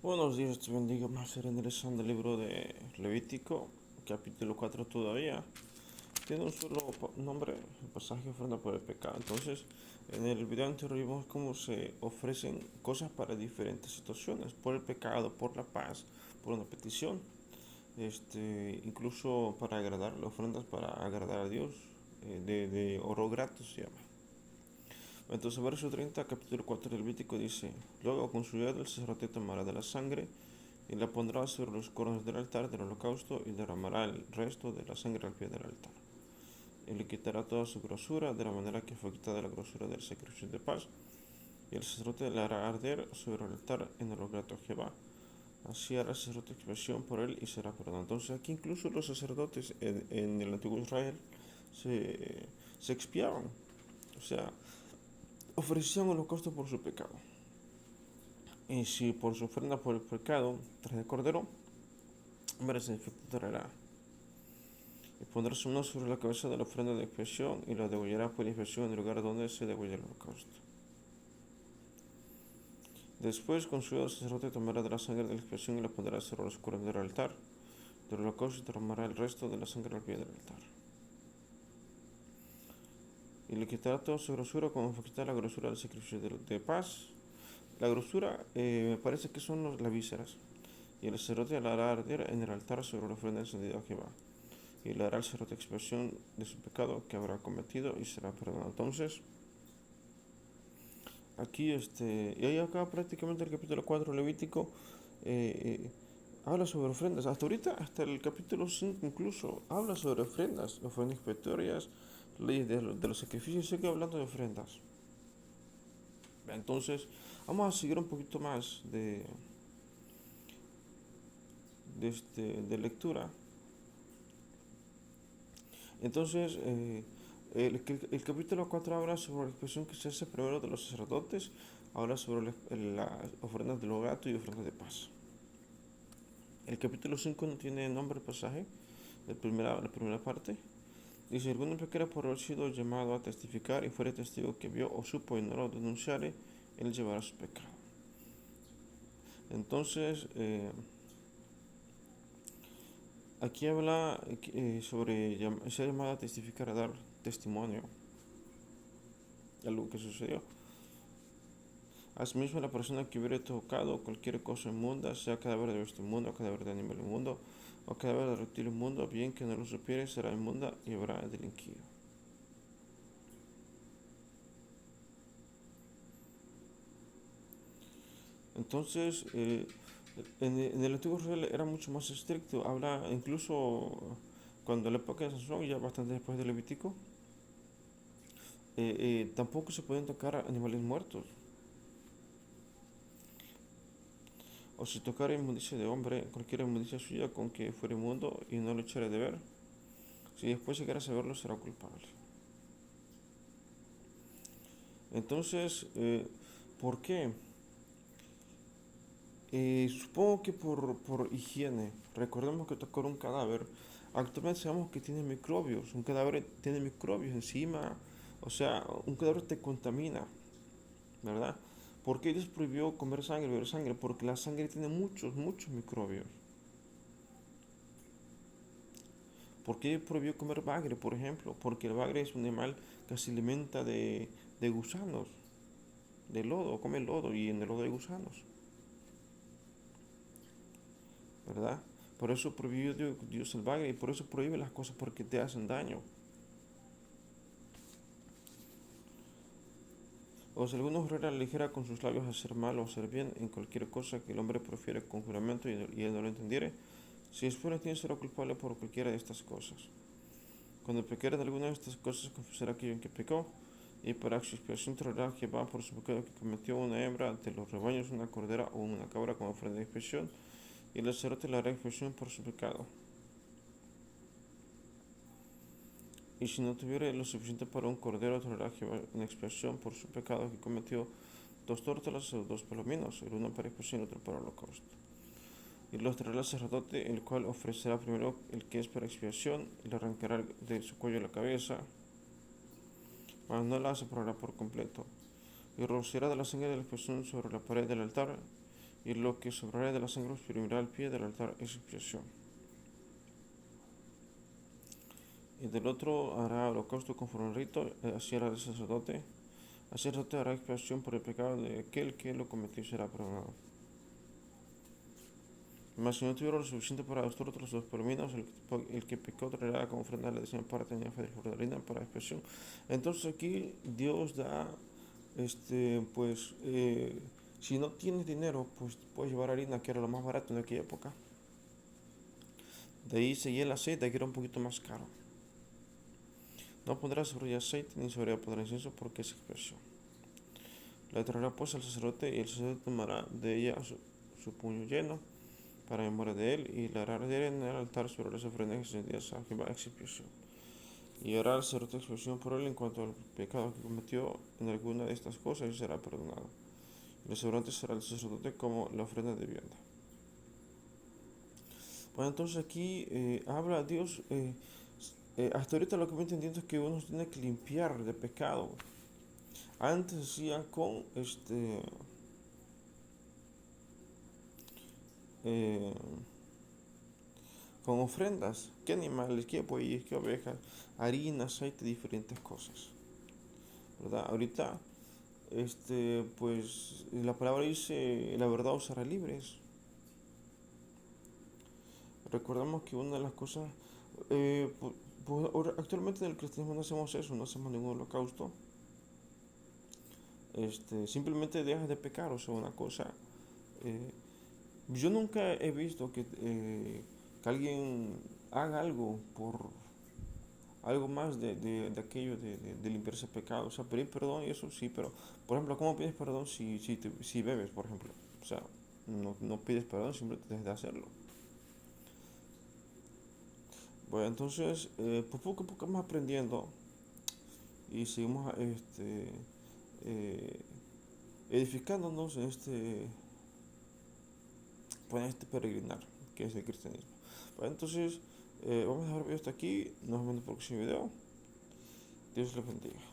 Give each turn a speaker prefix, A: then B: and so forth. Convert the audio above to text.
A: Buenos días, te bendiga. Vamos a ser enderezando el libro de Levítico, capítulo 4 todavía. Tiene un solo nombre, el pasaje ofrenda por el pecado. Entonces, en el video anterior vimos cómo se ofrecen cosas para diferentes situaciones, por el pecado, por la paz, por una petición, incluso para agradar, ofrendas para agradar a Dios, de oro grato se llama. Entonces, verso 30, capítulo 4 del Levítico dice: Luego con su dedo el sacerdote tomará de la sangre y la pondrá sobre los cornos del altar del holocausto y derramará el resto de la sangre al pie del altar. Y le quitará toda su grosura, de la manera que fue quitada la grosura del sacrificio de paz. Y el sacerdote la hará arder sobre el altar en olor grato a Jehová. Así hará el sacerdote expiación por él y será perdonado. Entonces, aquí incluso los sacerdotes en el antiguo Israel se expiaban. O sea, ofrecían holocausto por su pecado. Y si por su ofrenda por el pecado trae de cordero, merece efecto traerá. Y pondrá su mano sobre la cabeza de la ofrenda de expiación y la degollará por expiación en el lugar donde se degolla el holocausto. Después, con su dedo, el sacerdote tomará de la sangre de la expiación y la pondrá sobre los cuernos del altar del holocausto y derramará el resto de la sangre al pie del altar. Y le quitará toda su grosura como fue quitar la grosura del sacrificio de paz. La grosura me parece que son las vísceras. Y el sacerdote la hará arder en el altar sobre la ofrenda encendida a Jehová. Y le hará al sacerdote expiación de su pecado que habrá cometido y será perdonado. Entonces, aquí, y ahí acaba prácticamente el capítulo 4 Levítico. eh, Habla sobre ofrendas. Hasta ahorita, hasta el capítulo 5 incluso, habla sobre ofrendas expiatorias, leyes de los sacrificios. Sigue hablando de ofrendas. Entonces, vamos a seguir un poquito más de lectura. Entonces, el capítulo 4 habla sobre la expresión que se hace primero de los sacerdotes, habla sobre las ofrendas del gato y ofrendas de paz. El capítulo 5 no tiene nombre el pasaje, la primera parte. Dice: alguno pecara por haber sido llamado a testificar y fuere testigo que vio o supo y no lo denunciare, él llevará su pecado. Entonces, aquí habla sobre ser llamado a testificar, a dar testimonio de algo que sucedió. Asimismo, la persona que hubiera tocado cualquier cosa inmunda, sea cadáver de bestia inmundo, cadáver de animal inmundo, o cadáver de reptil inmundo, bien que no lo supiere, será inmunda y habrá delinquido. Entonces, en el antiguo Israel era mucho más estricto. Habla incluso cuando la época de Sansón, ya bastante después del Levítico, tampoco se podían tocar animales muertos. O si tocara inmundicia de hombre, cualquier inmundicia suya con que fuera inmundo y no lo echara de ver, si después llegara a saberlo, será culpable. Entonces, ¿por qué? Supongo que por higiene. Recordemos que tocar un cadáver, actualmente sabemos que tiene microbios. Un cadáver tiene microbios encima. O sea, un cadáver te contamina, ¿verdad? ¿Por qué Dios prohibió comer sangre, beber sangre? Porque la sangre tiene muchos, muchos microbios. ¿Por qué prohibió comer bagre, por ejemplo? Porque el bagre es un animal que se alimenta de gusanos, de lodo, come lodo y en el lodo hay gusanos, ¿verdad? Por eso prohibió Dios el bagre y por eso prohíbe las cosas porque te hacen daño. O si alguno jurara ligera con sus labios hacer mal o hacer bien en cualquier cosa que el hombre prefiere con juramento y él no lo entendiere, si después tiene será culpable por cualquiera de estas cosas. Cuando pecara de alguna de estas cosas, confesará aquello en que pecó, y para su expiación traerá a Jehová por su pecado que cometió una hembra de los rebaños, una cordera o una cabra como ofrenda de expiación, y el sacerdote le hará expiación por su pecado. Y si no tuviera lo suficiente para un cordero, traerá a Jehová una expiación por su pecado que cometió 2 tórtolas o 2 palominos, el uno para expiación y el otro para holocausto. Y los traerá el sacerdote, el cual ofrecerá primero el que es para expiación, y le arrancará de su cuello la cabeza, mas no la separará por completo, y rociará de la sangre de la expiación sobre la pared del altar, y lo que sobrare de la sangre exprimirá al pie del altar expiación. Y del otro hará holocausto conforme al rito, así hará el sacerdote. Así el sacerdote hará expiación por el pecado de aquel que lo cometió y será perdonado. Mas si no tuvieron lo suficiente para los otros dos por menos, el que pecó traerá como ofrenda la décima parte de la harina para expiación. Entonces aquí Dios da, pues, si no tienes dinero, pues puedes llevar harina, que era lo más barato en aquella época. De ahí seguía el aceite, que era un poquito más caro. No pondrás sobre ella aceite ni sobre ella pondrá incienso porque es expiación. La traerá pues al sacerdote y el sacerdote tomará de ella su puño lleno para memoria de él y la hará arder en el altar sobre las ofrendas encendidas a Jehová expiación. Y hará el sacerdote expiación por él en cuanto al pecado que cometió en alguna de estas cosas y será perdonado. Y el sacerdote será el sacerdote como la ofrenda de vianda. Bueno, entonces aquí habla Dios, hasta ahorita lo que me entendiendo es que uno se tiene que limpiar de pecado. Antes hacía eh, con ofrendas, qué animales, qué bueyes, qué ovejas, harina, aceite, diferentes cosas, ¿verdad? Ahorita, pues la palabra dice, la verdad os hará libres. Recordamos que una de las cosas, actualmente en el cristianismo no hacemos eso, no hacemos ningún holocausto. Simplemente dejas de pecar, o sea, una cosa. eh, yo nunca he visto que alguien haga algo por algo más de aquello de limpiarse pecado, o sea, pedir perdón y eso sí, pero, por ejemplo, ¿cómo pides perdón si bebes, por ejemplo? O sea, no pides perdón, simplemente dejas de hacerlo. Bueno, entonces, pues poco a poco vamos aprendiendo y seguimos eh, edificándonos pues, en este peregrinar que es el cristianismo. Bueno, entonces, vamos a dejar el video hasta aquí, nos vemos en el próximo video. Dios les bendiga.